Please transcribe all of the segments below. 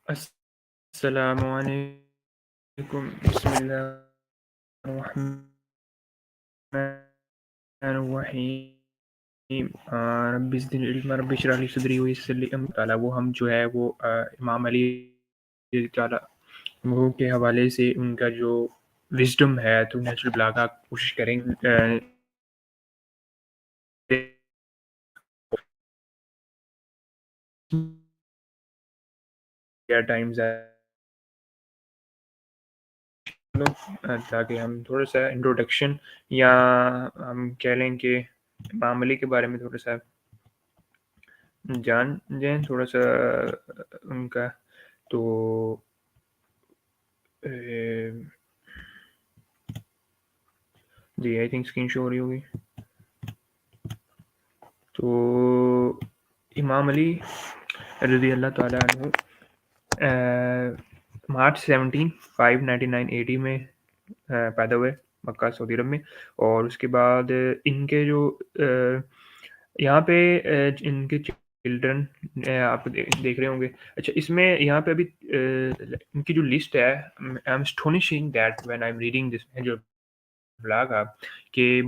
السلام علیکم، بسم اللہ الرحمن الرحیم، رب زدنی علما رب اشرح لی صدری ویسر لی امری تعالیٰ وہ ہم جو ہے وہ امام علی تعالیٰ وہ کے حوالے سے ان کا جو وزڈم ہے تو نیچرل بلاغا کوشش کریں ٹائمز تاکہ ہم تھوڑا سا انٹروڈکشن یا ہم کہہ لیں کہ امام علی کے بارے میں تھوڑا سا جان جائیں تھوڑا سا ان کا تو جی آئی تھنک اسکرین شو ہو رہی ہوگی. تو امام علی رضی اللہ تعالیٰ عنہ مارچ 17 599 AD میں پیدا ہوئے مکہ سعودی عرب میں. اور اس کے بعد ان کے جو یہاں پہ ان کے چلڈرن آپ دیکھ رہے ہوں گے. اچھا اس میں یہاں پہ ابھی ان کی جو لسٹ ہے I am astonishing that when I am reading this جو بلاگ کہ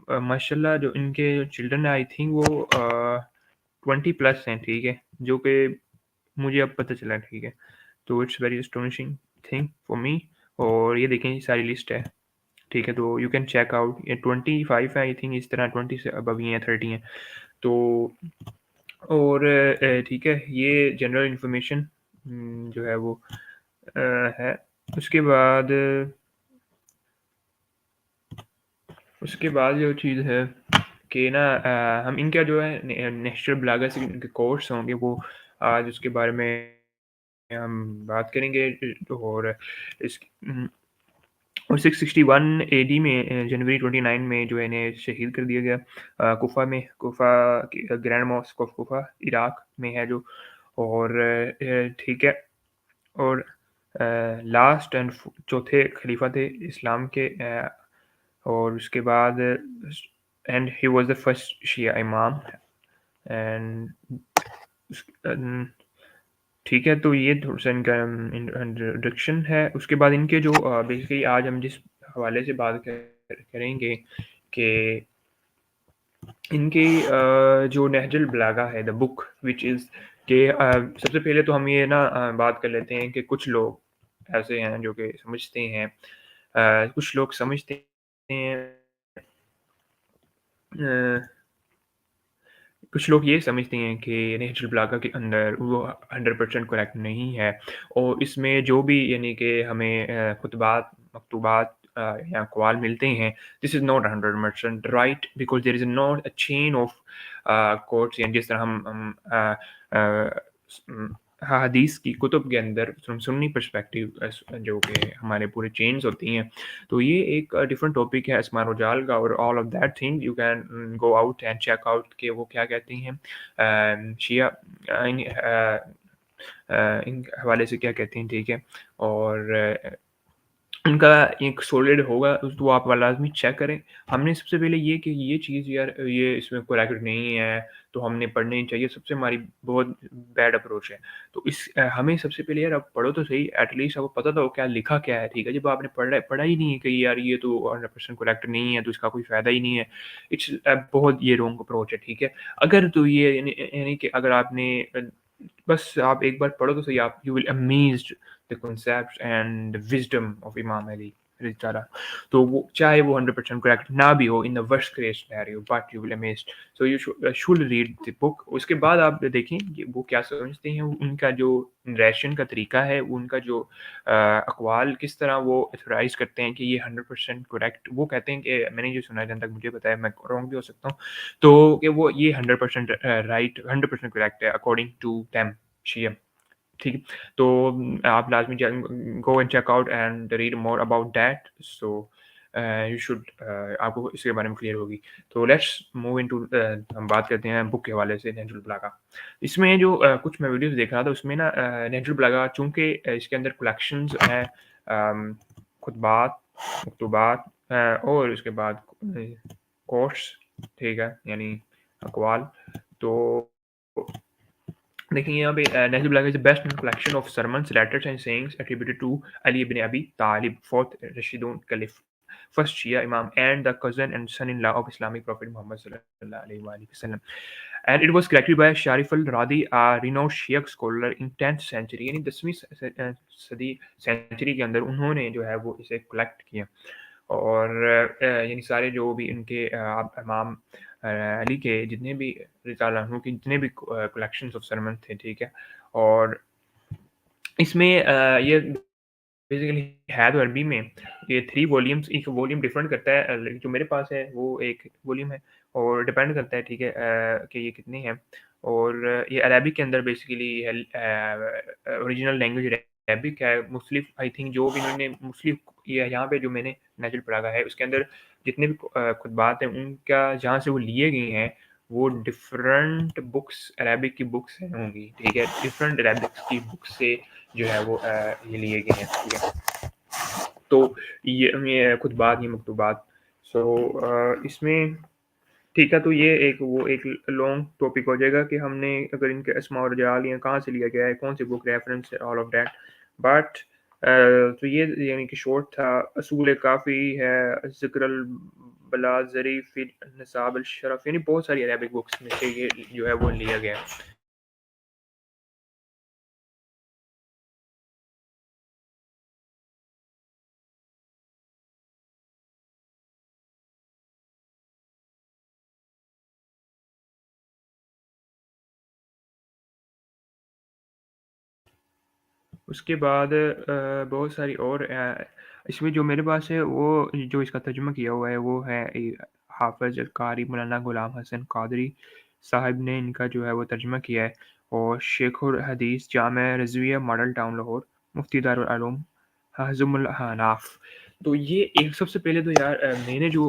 ماشاء اللہ جو ان کے چلڈرن آئی تھنک وہ 20+ ہیں, ٹھیک ہے, جو کہ مجھے اب پتہ چلا, ٹھیک ہے. تو it's very astonishing thing for me. اور یہ دیکھیں یہ ساری لسٹ ہے, ٹھیک ہے, تو یو کین چیک آؤٹ. یہ 25 ہے آئی تھنک, اس طرح 20 سے ابو ہیں 30 ہیں. تو اور ٹھیک ہے, یہ جنرل انفارمیشن جو ہے وہ ہے. اس کے بعد جو چیز ہے کہ نا ہم ان کا جو ہے نیشنل بلاگر سے ان کے کورس ہوں گے وہ آج اس کے بارے میں ہم بات کریں گے. اور اس اور 661 AD میں جنوری 29 میں جو ہے انہیں شہید کر دیا گیا کوفہ میں. Kufa grand mosque of Kufa Iraq میں ہے جو. اور ٹھیک ہے, اور لاسٹ اینڈ چوتھے خلیفہ تھے اسلام کے. اور اس کے بعد and he was the first شیعہ امام. اینڈ ٹھیک ہے, تو یہ تھوڑا سا ان کا انٹروڈکشن ہے. اس کے بعد ان کے جو بیسیکلی آج ہم جس حوالے سے بات کریں گے کہ ان کی جو نہج البلاغہ ہے, دا بک وچ از کہ سب سے پہلے تو ہم یہ نا بات کر لیتے ہیں کہ کچھ لوگ ایسے ہیں جو کہ سمجھتے ہیں, کچھ لوگ سمجھتے ہیں کچھ لوگ یہ سمجھتے ہیں کہ نہج البلاغہ کے اندر وہ 100% کریکٹ نہیں ہے. اور اس میں جو بھی یعنی کہ ہمیں خطبات مکتوبات یا اقوال ملتے ہیں, this is not 100% right because there is not a chain of quotes. یعنی جس طرح ہم حدیث کی کتب کے اندر سنی پرسپیکٹیو جو کہ ہمارے پورے چینز ہوتی ہیں, تو یہ ایک ڈفرنٹ ٹاپک ہے اسماء رجال کا. اور all of that thing you can go out and check out کہ وہ کیا کہتے ہیں شیعہ ان حوالے سے کیا کہتے ہیں, ٹھیک ہے. اور ان کا ایک سولڈ ہوگا تو آپ لازمی چیک کریں. ہم نے سب سے پہلے یہ کہ یہ چیز یار یہ اس میں کریکٹ نہیں ہے تو ہم نے پڑھنا ہی چاہیے, سب سے ہماری بہت بیڈ اپروچ ہے. تو اس ہمیں سب سے پہلے یار آپ پڑھو تو صحیح, ایٹ لیسٹ آپ کو پتہ تو کیا لکھا کیا ہے, ٹھیک ہے. جب آپ نے پڑھا ہی نہیں ہے کہ یار یہ تو 100% کریکٹ نہیں ہے تو اس کا کوئی فائدہ ہی نہیں ہے, اٹس بہت یہ رونگ اپروچ ہے, ٹھیک ہے. اگر تو یہ یعنی کہ اگر آپ نے بس آپ ایک بار پڑھو تو صحیح, آپ you will amazed the concepts and the wisdom of Imam Ali تعالیٰ. تو وہ چاہے وہ 100% کریکٹ نہ بھی ہو in the worst case scenario but you will amazed, so you should read the book. اس کے بعد آپ دیکھیں کہ وہ کیا سمجھتے ہیں, ان کا جو نریشن کا طریقہ ہے, ان کا جو اقوال کس طرح وہ ایتھورائز کرتے ہیں کہ یہ 100% کریکٹ. وہ کہتے ہیں کہ میں نے جو سنا ہے جہاں تک مجھے پتا ہے, میں رانگ بھی ہو سکتا ہوں, تو کہ وہ یہ 100% رائٹ 100% کریکٹ ہے اکارڈنگ ٹو دیم شیعہ, ٹھیک ہے. تو آپ لازمی go and check out and read more about that. So you should آپ کو اس کے بارے میں کلیئر ہوگی. تو لیٹس موو ان ٹو ہم بات کرتے ہیں بک کے حوالے سے نہج البلاغہ. اس میں جو کچھ میں ویڈیوز دیکھ رہا تھا اس میں نا نہج البلاغہ چونکہ اس کے اندر کلیکشنز ہیں خطبات مکتوبات اور اس کے بعد کوٹس, ٹھیک ہے, یعنی اقوال. تو देखिए यहाँ पे Nahjul Balagha is the best collection of sermons, letters and sayings attributed to Ali ibn Abi Talib, fourth Rashidun Caliph, first Shia Imam, and the cousin and son-in-law of Islamic Prophet Muhammad sallallahu alaihi wasallam. And it was collected by Sharif al-Radi, a renowned Shia scholar in 10th century, यानी 10वीं सदी century के अंदर उन्होंने जो है वो इसे कलेक्ट किया। और यानी सारे जो भी इनके इमाम अली के जितने भी रज़ी अल्लाह अन्हु के जितने भी कलेक्शंस ऑफ सरमन थे, ठीक है? और इसमें ये बेसिकली है तो अरबी में, ये 3 वॉल्यूम्स, एक वॉल्यूम डिफरेंट करता है जो मेरे पास है वो एक वॉल्यूम है और डिपेंड करता है, ठीक है, कि ये कितनी है। और ये अरबिक के अंदर बेसिकली ओरिजिनल लैंग्वेज अरबिक है। मुख्तलिफ आई थिंक जो भी इन्होंने मुख्तलिफ ये यहाँ पे जो मैंने नहजुल पढ़ा है उसके अंदर जितने भी खुतबात हैं उनका जहाँ से वो लिए गए हैं वो डिफरेंट बुक्स अरबिक की बुक्स हैं होंगी, ठीक है? डिफरेंट अरबिक की बुक से जो है वो ये लिए गए हैं, ठीक है? तो ये खुतबात, ये मकतूबात, सो इसमें ठीक है, तो ये एक लॉन्ग टॉपिक हो जाएगा कि हमने अगर इनके अस्मा और रिजाल या कहाँ से लिया गया है, कौन सी बुक रेफरेंस है, ऑल ऑफ दैट। बट तो ये यानी कि शॉर्ट था। असूल काफ़ी है, ज़िक्रल बलाज़री फिर निसाब अल-शरफ, यानी बहुत सारी अरबिक बुक्स में से ये जो है वो लिया गया है। उसके बाद बहुत सारी और इसमें जो मेरे पास है वो जो इसका तर्जुमा किया हुआ है वो है हाफ़िज़ कारी मौलाना गुलाम हसन कादरी साहब ने इनका जो है वो तर्जुमा किया है। और शेखुर हदीस जामे रज़विया मॉडल टाउन लाहौर मुफ्ती दारुल उलूम हाज़िमुल हनाफ। तो ये एक सबसे पहले तो यार मैंने जो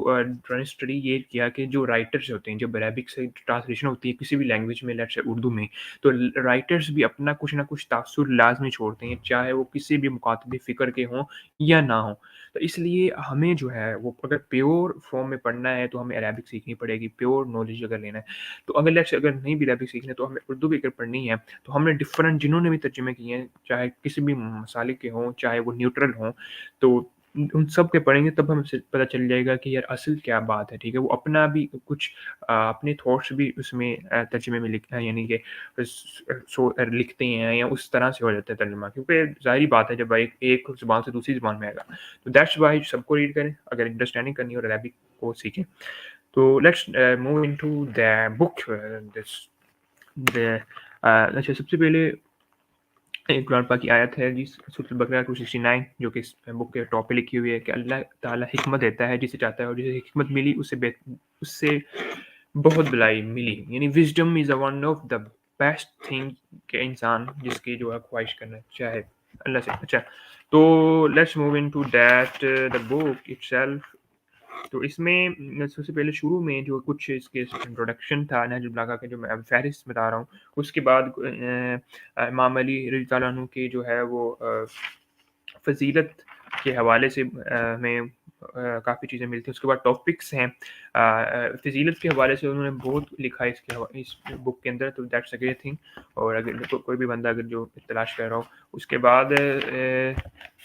स्टडी ये किया कि जो राइटर्स होते हैं, जब अरेबिक से ट्रांसलेशन होती है किसी भी लैंग्वेज में, लेट्स से उर्दू में, तो राइटर्स भी अपना कुछ ना कुछ तासुर लाजमी छोड़ते हैं, चाहे वो किसी भी मुकातबे फ़िक्र के हों या ना हों। तो इसलिए हमें जो है वो अगर प्योर फॉर्म में पढ़ना है तो हमें अरेबिक सीखनी पड़ेगी, प्योर नॉलेज अगर लेना है। तो अगर लेट्स से अगर नहीं भी अरेबिक सीखना है तो हमें उर्दू भी अगर पढ़नी है, तो हमने डिफरेंट जिन्होंने भी तर्जुमे किए हैं, चाहे किसी भी मसालिक के हों, चाहे वो न्यूट्रल हों, तो उन सब के पढ़ेंगे तब हमें पता चल जाएगा कि यार असल क्या बात है, ठीक है? वो अपना भी कुछ अपने थॉट्स भी उसमें तर्जुमे में यानी कि लिखते हैं या उस तरह से हो जाता है तर्जुमा, क्योंकि ज़ाहिर-सी बात है जब एक एक ज़ुबान से दूसरी ज़ुबान में आएगा। तो दैट्स व्हाई सबको रीड करें, अगर अंडरस्टैंडिंग करनी है और अरबिक को सीखें। तो let's move into the book this the अच्छा, सबसे पहले एक कुरान पाक की आयत है जी, सूरह बकरा 269, जो कि इस बुक के टॉप पे लिखी हुई है कि अल्लाह ताला हिकमत देता है जिसे चाहता है और जिसे हिकमत मिली उससे बहुत भलाई मिली। यानी wisdom is one of the best thing कि इंसान जिसकी जो है ख्वाहिश करना चाहे अल्लाह से। अच्छा, तो let's move into that the book itself. तो इसमें सबसे पहले शुरू में जो कुछ इसके इंट्रोडक्शन था नहजुल बलागा के, जो मैं अब फ़हरिस्त बता रहा हूँ। उसके बाद इमाम अली रज़ी अल्लाह अन्हु की जो है वो फ़ज़ीलत के हवाले से हमें काफ़ी चीज़ें मिलती हैं। उसके बाद टॉपिक्स हैं फ़ज़ीलत के हवाले से उन्होंने बहुत लिखा है इस बुक के अंदर, तो दैट्स अ ग्रेट थिंग। और अगर कोई भी बंदा अगर जो तलाश कर रहा हो, उसके बाद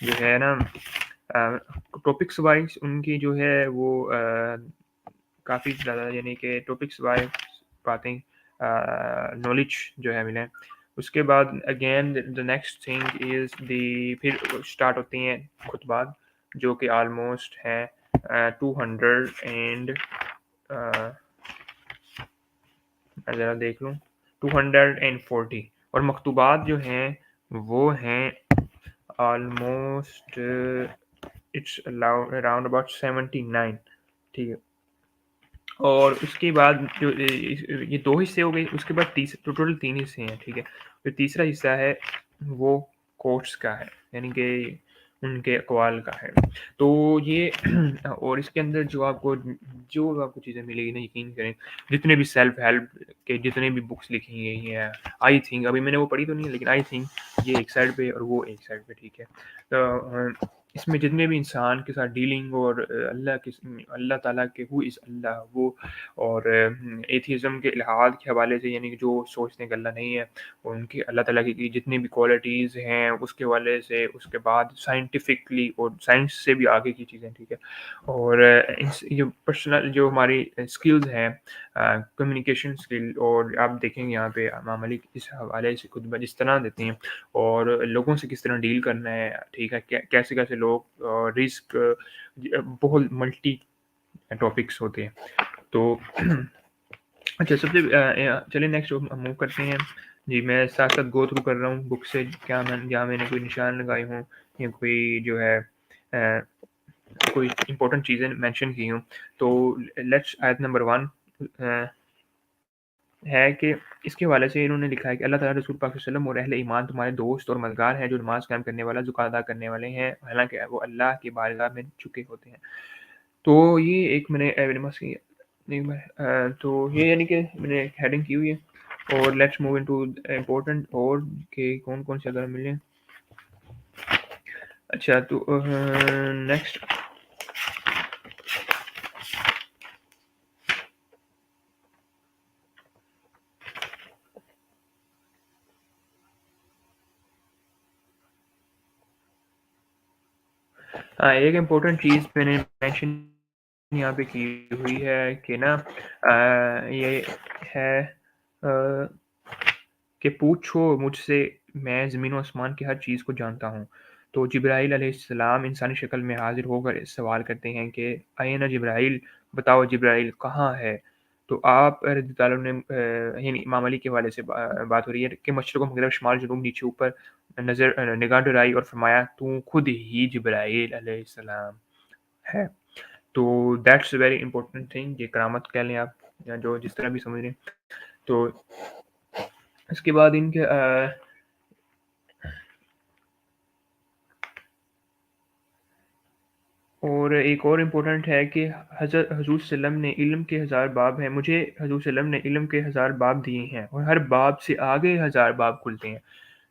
जो है ना टॉपिक्स वाइज़ उनकी जो है वो काफ़ी ज़्यादा, यानी कि टॉपिक्स वाइज़ बातें नॉलेज जो है मिले। उसके बाद again the next thing is the फिर स्टार्ट होती हैं खुतबात, जो कि ऑलमोस्ट हैं 200 एंड मैं ज़रा देख लूँ, 240। और मकतूबात जो हैं वो हैं ऑलमोस्ट इट्स अराउंड अबाउट 79, ठीक है? और उसके बाद जो ये 2 हिस्से हो गए, उसके बाद तो टोटल 3 हिस्से हैं, ठीक है? जो तीसरा हिस्सा है वो कोट्स का है, यानी कि उनके अक़वाल का है। तो ये और इसके अंदर जो आपको चीज़ें मिलेगी ना, यकीन करें, जितने भी सेल्फ हेल्प के जितने भी बुक्स लिखी गई हैं, आई थिंक, अभी मैंने वो पढ़ी तो नहीं है, लेकिन आई थिंक ये एक साइड पे और वो एक साइड पे, ठीक है? तो اس میں جتنے بھی انسان کے ساتھ ڈیلنگ اور اللہ تعالیٰ کے ہو از اللہ وہ، اور ایتھیزم کے الحاد کے حوالے سے، یعنی کہ جو سوچتے ہیں کہ اللہ نہیں ہے، اور ان کی اللہ تعالیٰ کی جتنی بھی کوالٹیز ہیں اس کے حوالے سے، اس کے بعد سائنٹیفکلی اور سائنس سے بھی آگے کی چیزیں، ٹھیک ہے، اور جو پرسنل جو ہماری اسکلز ہیں، کمیونیکیشن اسکل، اور آپ دیکھیں گے یہاں پہ امام علی اس حوالے سے خطبہ جس طرح دیتے ہیں، اور لوگوں سے کس طرح ڈیل کرنا ہے، ٹھیک ہے، کیسے کیسے لوگ، رسک، بہت ملٹی ٹاپکس ہوتے ہیں تو اچھا سب سے چلیے نیکسٹ موو کرتے ہیں جی. میں ساتھ ساتھ گو تھرو کر رہا ہوں بک سے، کیا میں نے کوئی نشان لگائے ہوں یا کوئی جو ہے کوئی امپورٹنٹ چیزیں مینشن کی ہوں. تو لیٹس آیت نمبر 1 ہے کہ اس کے حوالے سے انہوں نے لکھا ہے کہ اللہ تعالیٰ رسول پاک صلی اللہ علیہ وسلم اور اہل ایمان تمہارے دوست اور مددگار ہیں جو نماز قائم کرنے والا، زکوٰۃ ادا کرنے والے ہیں، حالانکہ وہ اللہ کی بارگاہ میں چکے ہوتے ہیں. تو یہ ایک میں نے نماز کی تو یہ یعنی کہ میں نے ہیڈنگ کی ہوئی ہے. اور لیٹس موو انٹو امپورٹنٹ، اور کہ کون کون سے اگر ملیں. اچھا تو نیکسٹ ایک امپورٹنٹ چیز میں نے مینشن یہاں پہ کی ہوئی ہے کہ نا یہ ہے کہ پوچھو مجھ سے، میں زمین و آسمان کی ہر چیز کو جانتا ہوں. تو جبرائیل علیہ السلام انسانی شکل میں حاضر ہو کر سوال کرتے ہیں کہ اینا جبرائیل، بتاؤ جبرائیل کہاں ہے. تو آپ رضی اللہ عنہ نے یعنی امام علی کے حوالے سے بات ہو رہی ہے کہ مشرق و مغرب، شمال جنوب، نیچے اوپر نگاہ ڈرائی اور فرمایا تو خود ہی جبرائیل علیہ السلام ہے. تو دیٹس ویری امپورٹنٹ تھنگ، یہ کرامت کہہ لیں آپ یا جو جس طرح بھی سمجھ رہے ہیں. تو اس کے بعد ان کے اور ایک اور امپورٹنٹ ہے کہ حضور صلی اللہ علیہ وسلم نے علم کے 1000 باب ہیں، مجھے حضور صلی اللہ علیہ وسلم نے علم کے 1000 باب دیے ہیں اور ہر باب سے آگے 1000 باب کھلتے ہیں.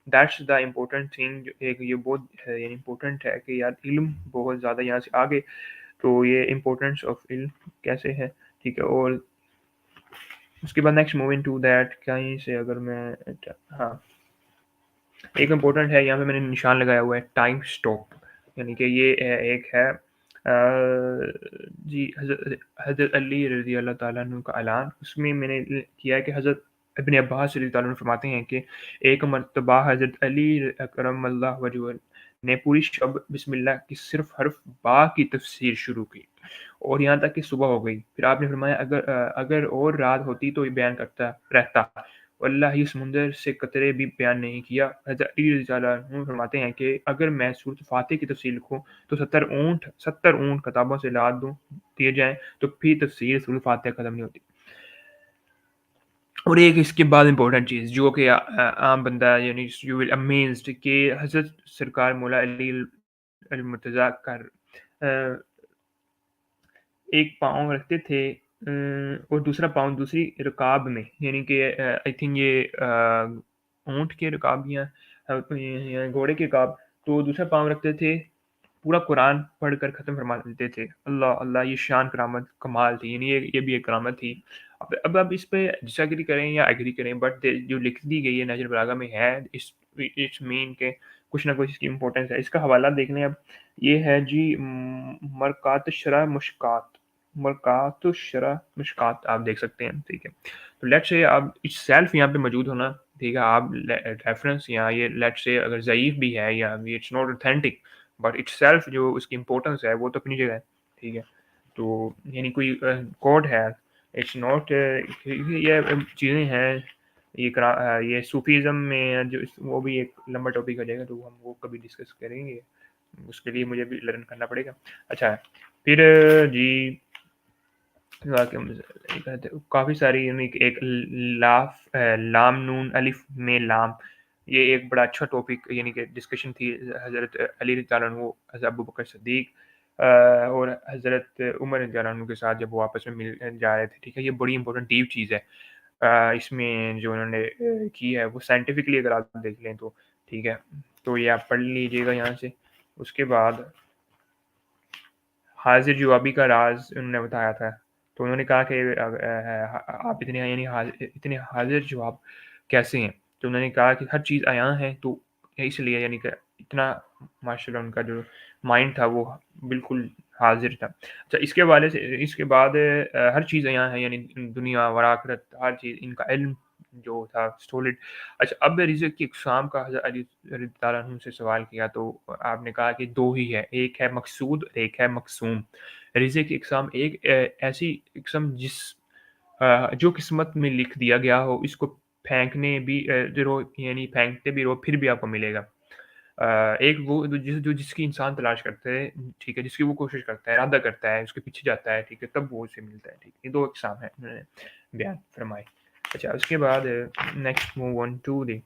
دیٹس دا امپورٹنٹ تھنگ، ایک یہ بہت یعنی امپورٹنٹ ہے کہ یار علم بہت زیادہ یہاں سے آگے. تو یہ امپورٹنس آف علم کیسے ہے، ٹھیک ہے. اور اس کے بعد نیکسٹ موونگ ٹو دیٹ کہیں سے اگر میں ہاں ایک امپورٹنٹ ہے یہاں پہ میں نے نشان لگایا ہوا ہے ٹائم سٹاپ، یعنی کہ یہ ایک ہے جی حضرت علی رضی اللہ تعالیٰ عنہ کا اعلان. اس میں نے کیا ہے کہ حضرت ابن عباس رضی اللہ عنہ فرماتے ہیں کہ ایک مرتبہ حضرت علی اکرم اللہ وجہ نے پوری شب بسم اللہ کی صرف حرف با کی تفسیر شروع کی اور یہاں تک کہ صبح ہو گئی. پھر آپ نے فرمایا اگر اور رات ہوتی تو یہ بیان کرتا رہتا، واللہ یہ سمندر سے قطرے بھی بیان نہیں کیا. حضرت علی رضی اللہ عنہ فرماتے ہیں کہ اگر میں سورۃ فاتح کی تفسیر لکھوں تو 70 اونٹ کتابوں سے لاد دیے جائیں تو پھر تفسیر سورۃ فاتح ختم نہیں ہوتی. اور ایک اس کے بعد امپورٹنٹ چیز جو کہ عام بندہ یعنی یو ول امیزڈ کہ حضرت سرکار مولا علی المرتضیٰ کر ایک پاؤں رکھتے تھے اور دوسرا پاؤں دوسری رکاب میں، یعنی کہ آئی تھنک یہ اونٹ کے رکاب یا گھوڑے کے رکاب. تو دوسرا پاؤں رکھتے تھے، پورا قرآن پڑھ کر ختم فرما دیتے تھے. اللہ اللہ، یہ شان کرامت کمال تھی، یعنی یہ بھی ایک کرامت تھی. اب اس پہ ڈس ایگری کریں یا ایگری کریں، بٹ جو لکھ دی گئی ہے نہج البلاغہ میں ہے اس مین کے کچھ نہ کچھ اس کی امپورٹنس ہے. اس کا حوالہ دیکھ لیں. اب یہ ہے جی مرکات الشرح مشکات آپ دیکھ سکتے ہیں، ٹھیک ہے. تو لیٹ سے آپ اٹ سیلف یہاں پہ موجود ہونا، ٹھیک ہے. آپ ریفرنس یا یہ لیٹ سے اگر ضعیف بھی ہے یا it's not authentic but itself جو اس کی امپورٹنس ہے وہ تو اپنی جگہ ہے، ٹھیک ہے. تو یعنی کوئی کوڈ ہے، اٹس ناٹ یہ چیزیں ہیں. یہ صوفیزم میں جو وہ بھی ایک لمبا ٹاپک ہو جائے گا تو ہم وہ کبھی ڈسکس کریں گے، اس کے لیے مجھے بھی لرن کرنا پڑے گا. اچھا پھر جی کافی ساری ایک لام نون الف میں لام، یہ ایک بڑا اچھا ٹاپک یعنی کہ ڈسکشن تھی حضرت علی رضی اللہ عنہ، حضرت ابو بکر صدیق اور حضرت عمر رضی اللہ عنہ کے ساتھ جب وہ آپس میں مل جا رہے تھے، ٹھیک ہے. یہ بڑی امپورٹنٹ ڈیپ چیز ہے. اس میں جو انہوں نے کی ہے وہ سائنٹیفکلی اگر آپ دیکھ لیں تو ٹھیک ہے. تو یہ آپ پڑھ لیجیے گا یہاں سے. اس کے بعد حاضر جوابی کا راز انہوں نے بتایا تھا۔ تو انہوں نے کہا کہ آپ اتنے یعنی اتنے حاضر جواب کیسے ہیں؟ تو انہوں نے کہا کہ ہر چیز عیاں ہے، تو اس لیے یعنی کہ اتنا ماشاء اللہ ان کا جو مائنڈ تھا وہ بالکل حاضر تھا۔ اچھا، اس کے حوالے سے اس کے بعد ہر چیز عیاں ہے، یعنی دنیا و آخرت ہر چیز ان کا علم جو تھا سولڈ۔ اچھا، اب رزق کی اقسام کا حضرت علی رضی اللہ تعالیٰ عنہ سے سوال کیا تو آپ نے کہا کہ دو ہی ہے، ایک ہے مقصود اور ایک ہے مقسوم۔ رزق کی اقسام ایک ایسی اقسام جو قسمت میں لکھ دیا گیا ہو، اس کو پھینکنے بھی یعنی پھینکتے بھی رہو پھر بھی آپ کو ملے گا۔ ایک وہ جس کی انسان تلاش کرتا ہے، ٹھیک ہے، جس کی وہ کوشش کرتا ہے، ارادہ کرتا ہے، اس کے پیچھے جاتا ہے، ٹھیک ہے، تب وہ اسے ملتا ہے، ٹھیک ہے۔ یہ دو اقسام ہیں انہوں نے بیان فرمائی۔ اچھا، اس کے بعد next move on to the,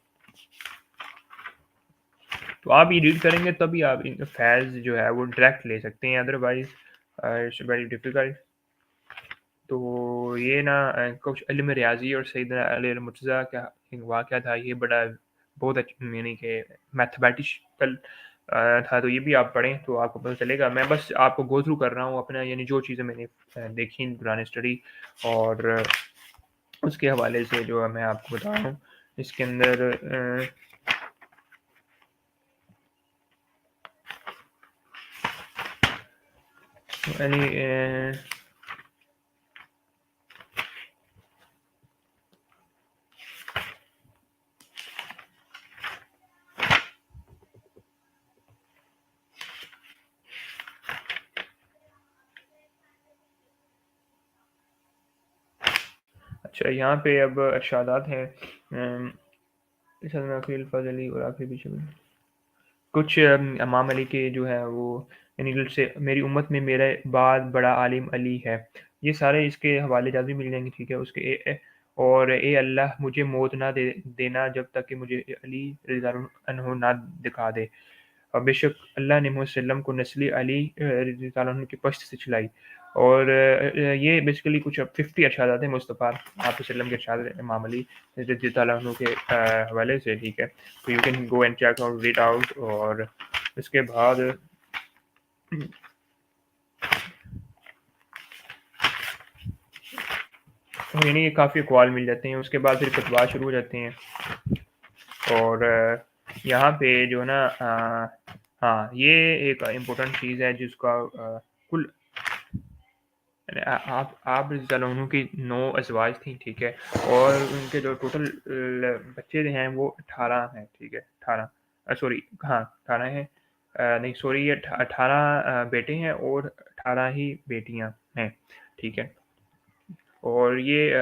تو آپ یہ ریڈ کریں گے تبھی آپ فیض جو ہے وہ ڈائریکٹ لے سکتے ہیں، ادروائز اٹس ویری ڈیفیکلٹ۔ تو یہ نا کچھ علم ریاضی اور سیدنا علی المرتضیٰ کا ایک واقعہ تھا، یہ بڑا بہت یعنی کہ میتھمیٹیکل تھا، تو یہ بھی آپ پڑھیں تو آپ کو پتہ چلے گا۔ میں بس آپ کو گو تھرو کر رہا ہوں اپنا، یعنی جو چیزیں میں نے دیکھی دوران اسٹڈی، اور اس کے حوالے سے جو میں آپ کو بتا رہا ہوں اس کے اندر یعنی اچھا، یہاں پہ اب ارشادات ہیں فضلی اور آخری بھی کچھ امام علی کے جو ہے وہ یعنی سے میری امت میں میرے بعد بڑا عالم علی ہے، یہ سارے اس کے حوالے جات بھی مل جائیں گے، ٹھیک ہے۔ اس کے اور اے اللہ مجھے موت نہ دینا جب تک کہ مجھے علی رضی اللہ عنہ نہ دکھا دے، اور بے شک اللہ نے محمد صلی اللہ علیہ وسلم کو نسل علی رضی اللہ عنہ کی پشت سے چلائی۔ اور یہ بیسیکلی کچھ 50 ارشادات ہیں مصطفیٰ آپ صلی اللہ علیہ وسلم کے ارشاد امام علی رضی اللہ عنہ کے حوالے سے، ٹھیک ہے۔ تو you can go and check out read out, اور اس کے بعد یعنی یہ کافی اقوال مل جاتے ہیں، اس کے بعد پھر فتوا شروع ہو جاتے ہیں۔ اور یہاں پہ جو ہے نا ہاں، یہ ایک امپورٹنٹ چیز ہے جس کا کل آپ رضی اللہ عنہ کی 9 ازواج تھیں، ٹھیک ہے، اور ان کے جو ٹوٹل بچے ہیں وہ 18 ہیں، ٹھیک ہے، 18 سوری ہاں 18 ہیں، نہیں سوری، یہ 18 بیٹے ہیں اور 18 ہی بیٹیاں ہیں، ٹھیک ہے۔ اور یہ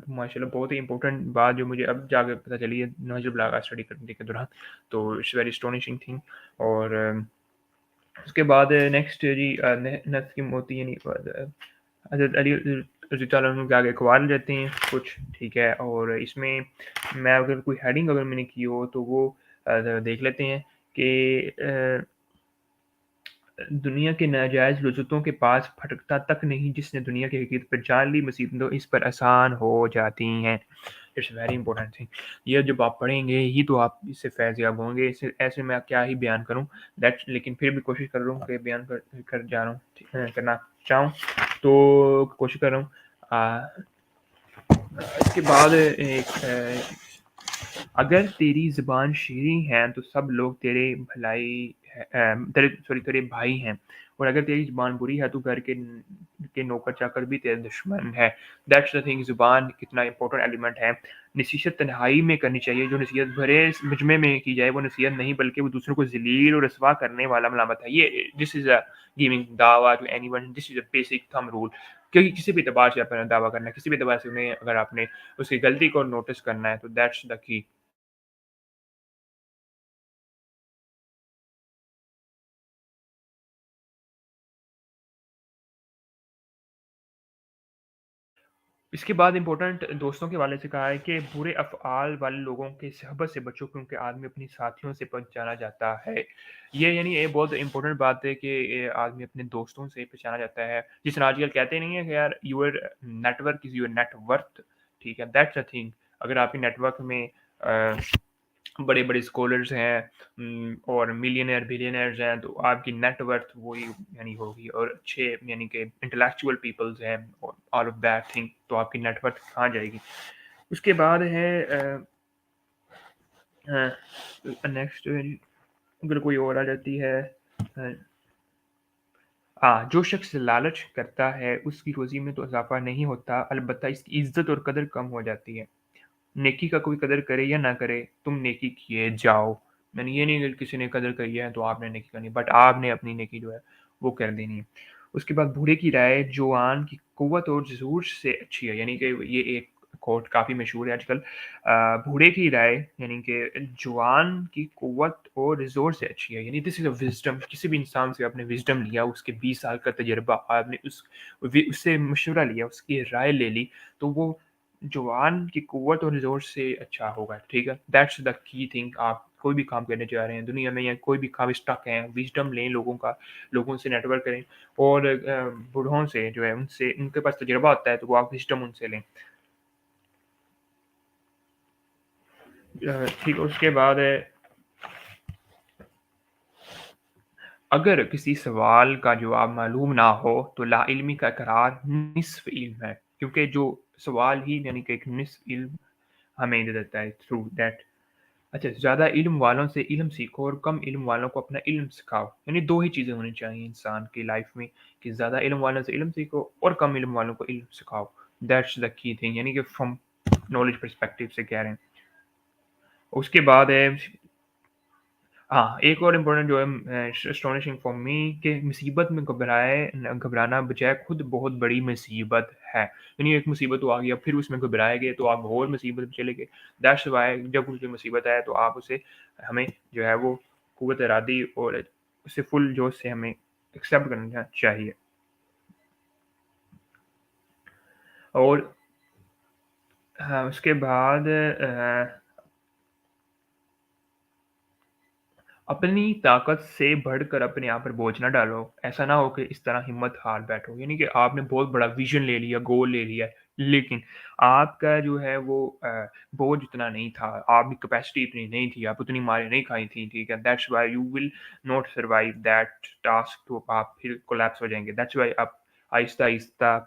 ماشاء اللہ بہت ہی امپورٹنٹ بات جو مجھے اب جا کے پتہ چلی ہے نہج البلاغہ اسٹڈی کرنے کے دوران، تو اٹس ویری اسٹونشنگ تھنگ۔ اور اس کے بعد نیکسٹ جی نسخ موتی یعنی حضرت علی رضی اللہ عنہ کے آگے اقوال رہتے ہیں کچھ، ٹھیک ہے، اور اس میں میں اگر کوئی ہیڈنگ اگر میں نے کی ہو تو وہ دیکھ لیتے ہیں کہ دنیا کے ناجائز لذتوں کے پاس پھٹکتا تک نہیں جس نے دنیا کی حقیقت پر جان لی، مصیبتوں اس پر آسان ہو جاتی ہیں۔ اٹس ویری امپورٹنٹ تھنگ، یہ جب آپ پڑھیں گے ہی تو آپ اس سے فیض یاب ہوں گے، ایسے میں کیا ہی بیان کروں لیکن پھر بھی کوشش کر رہا ہوں کہ بیان کر جا رہا ہوں کرنا چاہوں تو کوشش کر رہا ہوں۔ اس کے بعد ایک اگر تیری زبان شیریں ہے تو سب لوگ تیرے بھلائی تیرے بھائی ہیں، اور اگر تیری زبان بری ہے تو گھر کے نوکر چاکر بھی تیرے دشمن ہے۔ دیٹس دا تھنگ، زبان کتنا امپورٹنٹ ایلیمنٹ ہے۔ نصیحت تنہائی میں کرنی چاہیے، جو نصیحت بھرے مجمع میں کی جائے وہ نصیحت نہیں بلکہ وہ دوسروں کو ذلیل اور رسوا کرنے والا ملامت ہے۔ یہ دس از اے گیونگ دعویٰ to anyone, this is a basic thumb rule, کیونکہ کسی بھی اعتبار سے آپ نے دعویٰ کرنا ہے، کسی بھی اعتبار سے انہیں اگر آپ نے اس کی غلطی کو نوٹس کرنا ہے تو دیٹس دا کی۔ اس کے بعد امپورٹنٹ دوستوں کے حوالے سے کہا ہے کہ برے افعال والے لوگوں کے صحبت سے بچو کیونکہ آدمی اپنی ساتھیوں سے پہچانا جاتا ہے۔ یہ یعنی یہ بہت امپورٹنٹ بات ہے کہ آدمی اپنے دوستوں سے پہچانا جاتا ہے، جس طرح آج کل کہتے نہیں ہیں کہ یار your network is your net worth, ٹھیک ہے، دیٹس اے تھنگ۔ اگر آپ کے نیٹ ورک میں बड़े-बड़े स्कॉलर्स हैं और मिलियनेयर, बिलियनेयर्स हैं, तो आपकी नेट वर्थ वही यानी होगी और अच्छे यानी कि इंटेलेक्चुअल पीपल्स हैं और ऑल ऑफ दैट थिंग तो आपकी नेट वर्थ कहाँ जाएगी? उसके बाद है नेक्स्ट अगर कोई और आ जाती है अ, हाँ, जो शख्स लालच करता है, उसकी रोज़ी में तो इज़ाफ़ा नहीं होता, अलबत्ता इसकी इज़्ज़त और कदर कम हो जाती है। नेकी का कोई कदर करे या ना करे, तुम नेकी किए जाओ। मैंने ये नहीं कि किसी ने कदर करी है तो आपने नेकी करनी, बट आपने अपनी नेकी जो है वो कर देनी है। उसके बाद बूढ़े की राय जवान की कुव्वत और ज़ोर से अच्छी है, यानी कि ये एक कोट काफ़ी मशहूर है आजकल। बूढ़े की राय यानी कि जवान की कुव्वत और ज़ोर से अच्छी है, यानी दिस इज़ अ विज़डम। किसी भी इंसान से आपने विज़डम लिया, उसके 20 साल का तजुर्बा आपने उससे मशवरा लिया, उसकी राय ले ली, तो वो जुबान की कुव्वत और ज़ोर से अच्छा होगा, ठीक है? दैट्स द की थिंग आप कोई भी काम करने जा रहे हैं दुनिया में या कोई भी काम स्टक हैं, विज़डम लें लोगों का, लोगों से नेटवर्क करें और बूढ़ों से जो है उनसे उनके पास तजुर्बा होता है तो वो आप विज़डम उनसे लें। ठीक है उसके बाद है अगर किसी सवाल का जवाब मालूम ना हो तो लाइल्मी का इकरार निस्फ़ इल्म है, क्योंकि जो सवाल ही यानी कि एक निस्फ़ इल्म हमें दे देता है थ्रू दैट अच्छा, ज़्यादा इल्म वालों से इल्म सीखो और कम इल्म वालों को अपना इल्म सिखाओ। यानी 2 ही चीज़ें होनी चाहिए इंसान की लाइफ़ में कि ज़्यादा इल्म वालों से इल्म सीखो और कम इल्म वालों को इल्म सिखाओ। दैट्स द की थिंग यानी कि फ्रॉम नॉलेज पर्सपेक्टिव से कह रहे हैं। उसके बाद है हाँ, एक और इम्पोर्टेंट जो है एस्टोनिशिंग फॉर मी कि मुसीबत में घबराना बजाय खुद बहुत बड़ी मुसीबत है। यानी एक मुसीबत तो आ गई, अब फिर उसमें घबराएँगे तो आप और मुसीबत में चले गए। दैट्स व्हाई जब कोई मुसीबत आए तो आप उसे हमें जो है वो क़ुव्वत इरादी और उसे फुल जोश से हमें एक्सेप्ट करना चाहिए। और हाँ, उसके बाद अपनी ताकत से बढ़कर अपने आप पर बोझ ना डालो। ऐसा ना हो कि इस तरह हिम्मत हार बैठो। यानी कि आपने बहुत बड़ा विज़न ले लिया, गोल ले लिया है, लेकिन आपका जो है वो बोझ उतना नहीं था, आपकी कैपेसिटी इतनी नहीं थी, आप उतनी मारें नहीं खाई थी, ठीक है? That's why you will not survive that task तो आप फिर कोलैप्स हो जाएँगे। दैट्स व्हाई आप आहिस्ता-आहिस्ता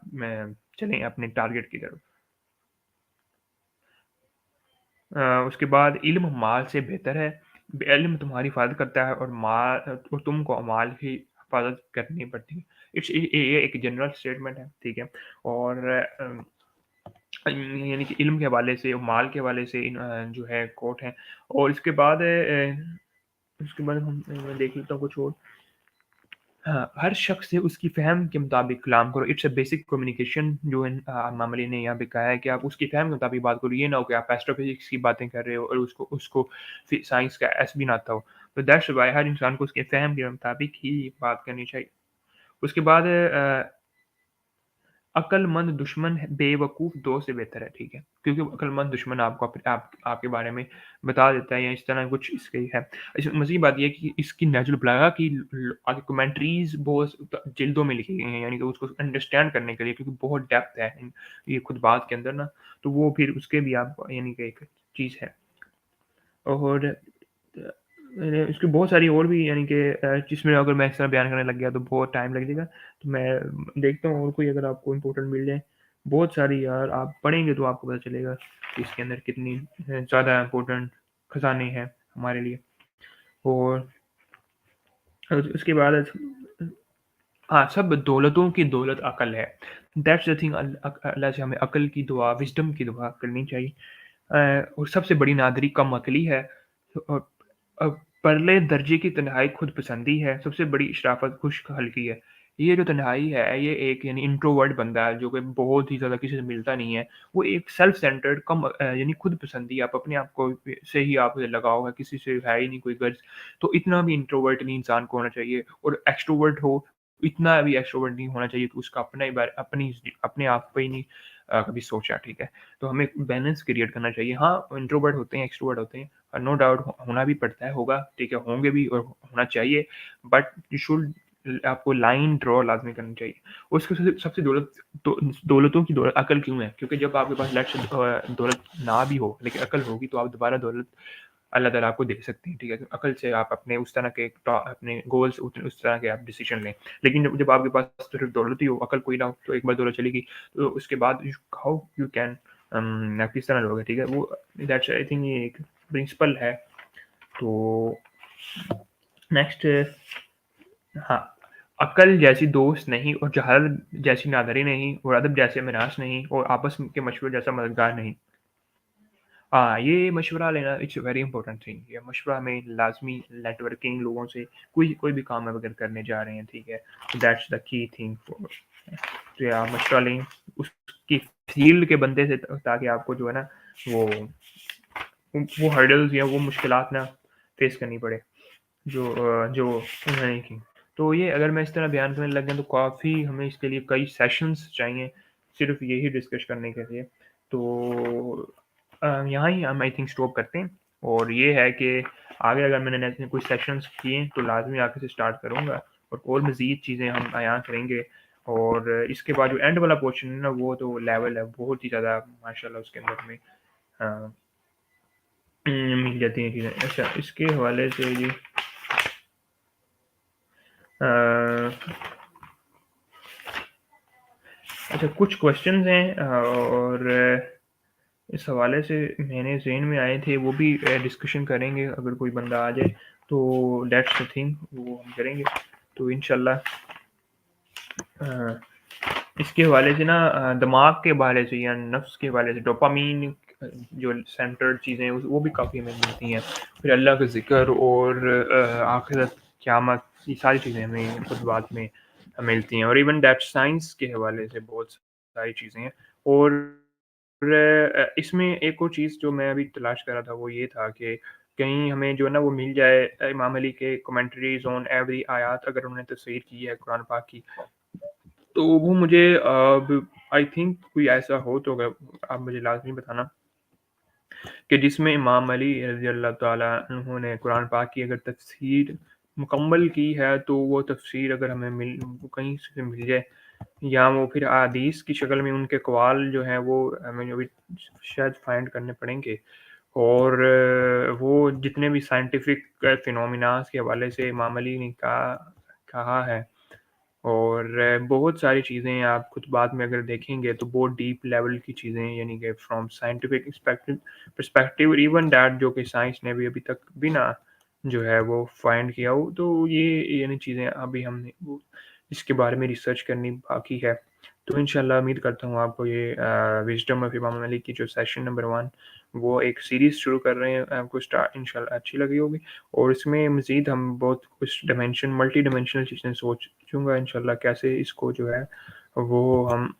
चलें अपने टारगेट की तरफ। उसके बाद इल्म माल से बेहतर है। इल्म तुम्हारी हिफ़ाज़त करता है और और तुमको माल की हिफ़ाज़त करनी पड़ती है। ये एक जनरल स्टेटमेंट है, ठीक है? और यानी कि इल्म के हवाले से और माल के हवाले से जो है कोट है और उसके बाद मैं देख लेता हूँ कुछ और। हाँ, हर शख़्स से उसकी फ़हम के मुताबिक कलाम करो। इट्स अ बेसिक कम्युनिकेशन जो इमाम अली ने यहाँ पे कहा है कि आप उसकी फ़हम के मुताबिक बात करो। ये ना हो कि आप एस्ट्रोफ़िज़िक्स की बातें कर रहे हो और उसको उसको साइंस का एस भी ना आता हो। तो दैट्स व्हाई हर इंसान को उसके फ़हम के मुताबिक ही बात करनी चाहिए। उसके बाद अक्लमंद दुश्मन है बेवकूफ़ दोस्त से बेहतर है, ठीक है? क्योंकि अक्लमंद दुश्मन आपको आपके बारे में बता देता है या इस तरह कुछ इसकी है। मज़ीद बात ये है कि इसकी नहजुल बलागा की आगे कमेंट्रीज़ बहुत जिल्दों में लिखी गई हैं, यानी कि उसको अंडरस्टैंड करने के लिए क्योंकि बहुत डेप्थ है ये खुद बात के अंदर ना, तो वो फिर उसके भी आप यानी कि एक चीज़ है। और इसकी बहुत सारी और भी यानी कि जिसमें अगर मैं इस तरह बयान करने लग गया तो बहुत टाइम लग जाएगा। तो मैं देखता हूँ और कोई अगर आपको इम्पोर्टेंट मिल जाए। बहुत सारी यार आप पढ़ेंगे तो आपको पता चलेगा कि इसके अंदर कितनी ज़्यादा इम्पोर्टेंट खज़ाने हैं हमारे लिए। और उसके बाद हाँ, सब दौलतों की दौलत अक़ल है। दैट्स द थिंग अल्लाह से हमें अक़ल की दुआ, विज़डम की दुआ करनी चाहिए। और सबसे बड़ी नादरी कम अक़ली है। अ अ, परले दर्जे की तन्हाई खुद पसंदी है, सबसे बड़ी शराफ़त खुश्क हल्की है। ये जो तन्हाई है, ये एक यानी इंट्रोवर्ट बंदा है जो कि बहुत ही ज़्यादा किसी से मिलता नहीं है। वो एक सेल्फ सेंटर्ड यानी खुद पसंदी आप अपने आप को से ही आप लगाव है, किसी से है ही नहीं कोई गर्ज़। तो इतना भी इंट्रोवर्ट नहीं इंसान को होना चाहिए और एक्सट्रोवर्ट हो, इतना भी एक्सट्रोवर्ट नहीं होना चाहिए कि उसका अपना ही अपने आप पे ही नहीं कभी सोचा, ठीक है? तो हमें बैलेंस क्रिएट करना चाहिए। हाँ, इंट्रोवर्ट होते हैं, एक्सट्रोवर्ट होते हैं, नो डाउट होना भी पड़ता है, होगा, ठीक है? होंगे भी और होना चाहिए, बट यू शुड आपको लाइन ड्रॉ लाज़मी करनी चाहिए। उसके सबसे सबसे दौलतों की दौलत अकल क्यों है? क्योंकि जब आपके पास दौलत ना भी हो, लेकिन अकल होगी तो आप दोबारा दौलत اللہ ताला आपको दे सकते हैं, ठीक है? तो अकल से आप अपने उस तरह के अपने गोल्स उस तरह के आप डिसीज़न लें। लेकिन जब जब आपके पास सिर्फ़ दौलत ही हो, अकल कोई ना हो, तो एक बार दौलत चली गई, तो उसके बाद हाउ यू कैन आप किस तरह लोगे, ठीक है? वो दैट्स आई थिंक ये एक प्रिंसिपल है। तो नेक्स्ट हाँ, अक्ल जैसी दोस्त नहीं और जहालत जैसी नादारी नहीं और अदब जैसे मिरास नहीं और आपस के मशवरे जैसा मददगार नहीं। हाँ, ये मशवरा लेना it's a very important thing. ये मशवरा हमें लाज़मी नेटवर्किंग लोगों से कोई कोई भी काम अगर करने जा रहे हैं, ठीक है? That's the key thing for तो या मशवरा लें उसकी फ़ील्ड के बंदे से ताकि आपको जो है ना वो वो हर्डल्स या वो मुश्किलात ना फ़ेस करनी पड़े। जो उन्होंने की। तो ये अगर मैं इस तरह बयान करने लग गया तो काफ़ी हमें इसके लिए कई सेशंस चाहिए, सिर्फ़ यही डिस्कस करने के लिए। तो यहाँ ही हम आई थिंक स्टॉप करते हैं और ये है कि आगे अगर मैंने ऐसे कोई सेशंस किए तो लाज़मी आगे से स्टार्ट करूँगा और मज़ीद चीज़ें हम बयान करेंगे और इसके बाद जो एंड वाला पोर्शन है ना वो तो लेवल है, बहुत ही ज़्यादा माशाल्लाह उसके अंदर हमें अ, मिल जाती हैं चीज़ें। अच्छा इसके हवाले से जी अ अच्छा कुछ क्वेश्चंस हैं और इस हवाले से मेरे ज़हन में आए थे वो भी डिस्कशन करेंगे अगर कोई बंदा आ जाए तो दैट्स द थिंग वो हम करेंगे तो इंशाल्लाह इसके हवाले से ना दिमाग के हवाले से या नफ्स के हवाले से डोपामीन जो सेंटर्ड चीज़ें हैं वो भी काफ़ी हमें मिलती हैं फिर अल्लाह का ज़िक्र और आखिरत क़यामत ये सारी चीज़ें हमें खुतबात में मिलती हैं और इवन दैट साइंस के हवाले से बहुत सारी चीज़ें हैं और इसमें एक और चीज़ जो मैं अभी तलाश कर रहा था वो ये था कि कहीं हमें जो है ना वो मिल जाए इमाम अली के कमेंट्रीज़ ऑन एवरी आयत अगर उन्होंने तफसीर की है कुरान पाक की तो वो मुझे अब आई थिंक कोई ऐसा हो तो अगर आप मुझे लाज़मी बताना कि जिसमें इमाम अली रज़ी अल्लाह तआला अन्हु ने कुरान पाक की अगर तफसीर मुकम्मल की है तो वो तफसीर अगर हमें कहीं से मिल जाए या वो फिर अहादीस की शक्ल में उनके अक़वाल जो हैं वो हमें अभी शायद फाइंड करने पड़ेंगे और वो जितने भी साइंटिफिक फिनोमिनास के हवाले से इमाम अली ने कहा है और बहुत सारी चीज़ें आप खुतबात में अगर देखेंगे तो बहुत डीप लेवल की चीज़ें यानी कि from scientific perspective even that जो कि साइंस ने भी अभी तक बिना जो है वो फाइंड किया हो तो ये यानी चीज़ें अभी हमने वो इसके बारे में रिसर्च करनी बाकी है तो इंशाल्लाह उम्मीद करता हूँ आपको ये विजडम ऑफ इमाम अली की जो सेशन नंबर 1 वो एक सीरीज़ शुरू कर रहे हैं आपको स्टार्ट इंशाल्लाह अच्छी लगी होगी और इसमें मज़ीद हम बहुत कुछ मल्टी डायमेंशनल चीज़ें सोचूँगा इंशाल्लाह कैसे इसको जो है वो हम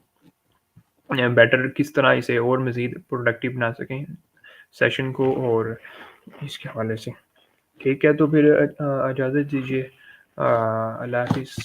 बेटर किस तरह इसे और मज़ीद प्रोडक्टिव बना सकें सेशन को और इसके हवाले से। ठीक है तो फिर इजाज़त दीजिए। अल्लाह हाफ़िज़।